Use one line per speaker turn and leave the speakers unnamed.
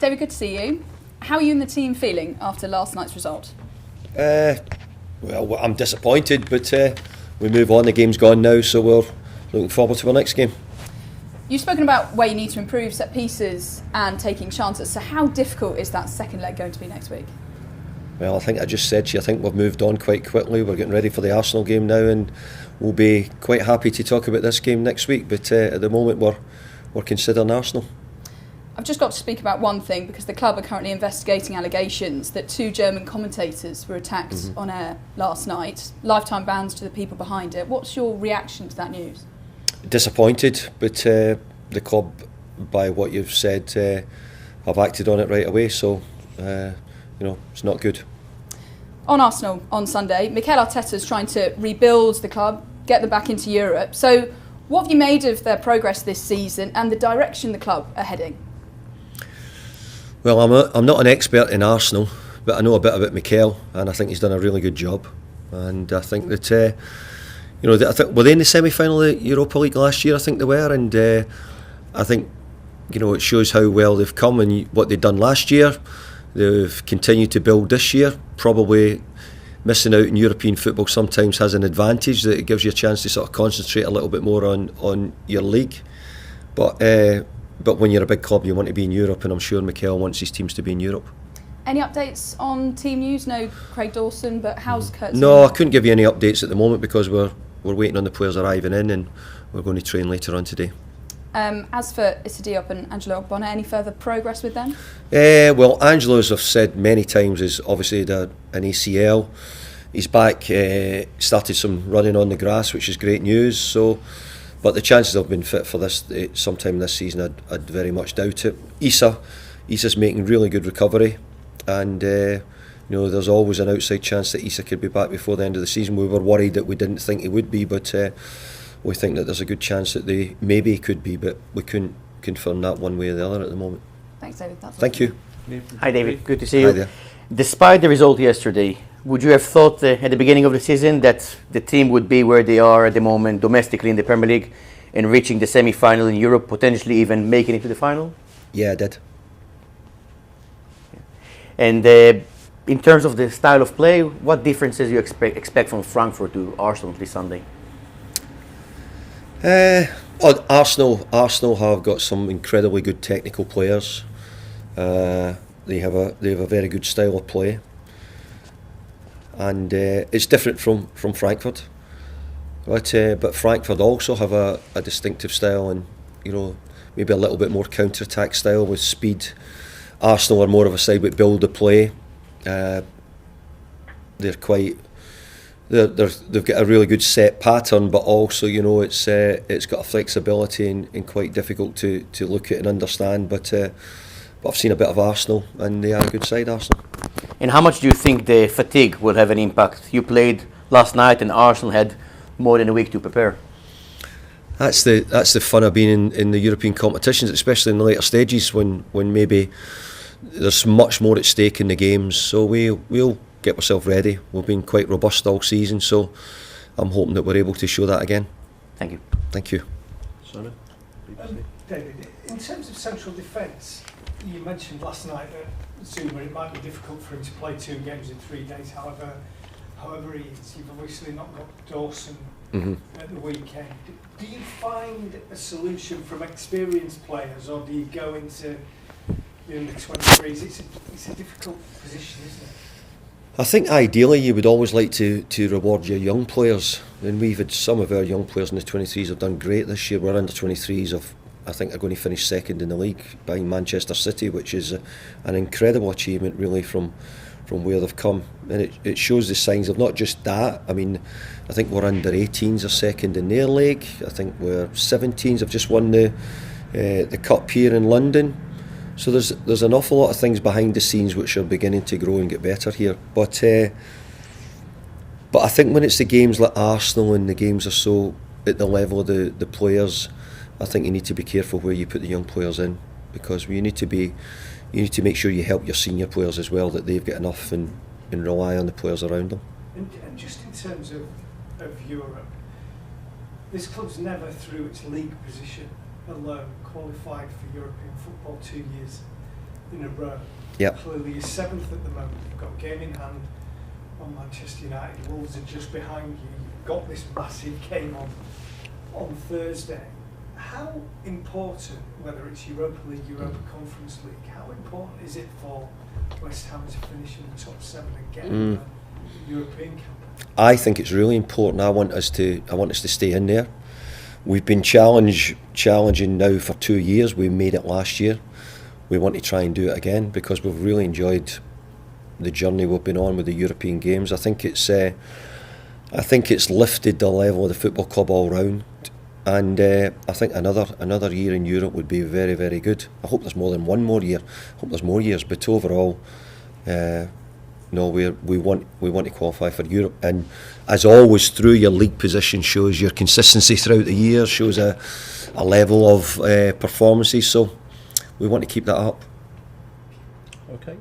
David, good to see you. How are you and the team feeling after last night's result?
Well, I'm disappointed, but we move on. The game's gone now, so we're looking forward to our next game.
You've spoken about where you need to improve set pieces and taking chances. So how difficult is that second leg going to be next week?
Well, I think I just said to you, I think we've moved on quite quickly. We're getting ready for the Arsenal game now, and we'll be quite happy to talk about this game next week. But at the moment, we're considering Arsenal.
I've just got to speak about one thing, because the club are currently investigating allegations that 2 German commentators were attacked on air last night. Lifetime bans to the people behind it. What's your reaction to that news?
Disappointed, but the club, by what you've said, have acted on it right away. So, it's not good.
On Arsenal on Sunday, Mikel Arteta's trying to rebuild the club, get them back into Europe. So, what have you made of their progress this season and the direction the club are heading?
Well, I'm not an expert in Arsenal, but I know a bit about Mikel, and I think he's done a really good job. And I think that were they in the semi-final of the Europa League last year? I think they were, and I think it shows how well they've come and what they've done last year. They've continued to build this year. Probably missing out in European football sometimes has an advantage, that it gives you a chance to sort of concentrate a little bit more on your league. But when you're a big club, you want to be in Europe, and I'm sure Mikel wants his teams to be in Europe.
Any updates on team news? No Craig Dawson, but how's Kurt?
No, I couldn't give you any updates at the moment because we're waiting on the players arriving in, and we're going to train later on today.
As for Issa Diop and Angelo Ogbonna, any further progress with them?
Well, Angelo, as I've said many times, is obviously an ACL. He's back, started some running on the grass, which is great news. So, but the chances of being fit for this sometime this season, I'd very much doubt it. Issa's making really good recovery, and there's always an outside chance that Issa could be back before the end of the season. We were worried that we didn't think he would be, but we think that there's a good chance that they maybe could be, but we couldn't confirm that one way or the other at the moment.
Thanks, David.
Thank you.
Hi, David. Good to see you.
Hi there.
Despite the result yesterday, would you have thought at the beginning of the season that the team would be where they are at the moment domestically in the Premier League and reaching the semi-final in Europe, potentially even making it to the final?
Yeah, I did.
And in terms of the style of play, what differences you expect from Frankfurt to Arsenal this Sunday?
Arsenal have got some incredibly good technical players. They have a very good style of play, and it's different from Frankfurt. But Frankfurt also have a distinctive style, and maybe a little bit more counter-attack style with speed. Arsenal are more of a side that build the play. They've got a really good set pattern, but also it's got a flexibility and quite difficult to look at and understand. But I've seen a bit of Arsenal, and they are a good side, Arsenal.
And how much do you think the fatigue will have an impact? You played last night, and Arsenal had more than a week to prepare.
That's the fun of being in the European competitions, especially in the later stages when maybe there's much more at stake in the games. So we'll get ourselves ready. We've been quite robust all season, so I'm hoping that we're able to show that again.
Thank you.
Thank you.
David, in terms of central defence, you mentioned last night that Zuma, it might be difficult for him to play 2 games in 3 days. However he is, you've obviously not got Dawson at the weekend. Do you find a solution from experienced players, or do you go into the under-23s? It's a difficult position, isn't it?
I think ideally you would always like to reward your young players, and we've had some of our young players in the 23s have done great this year. We're under 23s I think are going to finish second in the league behind Manchester City, which is an incredible achievement really from where they've come, and it shows the signs of not just that. I mean, I think we're under 18s are second in their league. I think we're 17s have just won the cup here in London. So there's an awful lot of things behind the scenes which are beginning to grow and get better here. But I think when it's the games like Arsenal and the games are so at the level of the players, I think you need to be careful where you put the young players in, because you need to make sure you help your senior players as well, that they've got enough and rely on the players around them.
And just in terms of Europe, this club's never through its league position alone qualified for European football 2 years in a row.
Yep.
Clearly you're 7th at the moment. You've got a game in hand on Manchester United. Wolves are just behind you. You've got this massive game on Thursday. How important, whether it's Europa League, Europa Conference League, how important is it for West Ham to finish in the top 7 and get the European campaign?
I think it's really important. I want us to stay in there. We've been challenging now for 2 years. We made it last year. We want to try and do it again because we've really enjoyed the journey we've been on with the European games. I think it's lifted the level of the football club all round, and I think another year in Europe would be very, very good. I hope there's more than one more year. I hope there's more years, but overall, no, we want to qualify for Europe, and as always, through your league position shows your consistency throughout the year, shows a level of performances. So we want to keep that up.
Okay.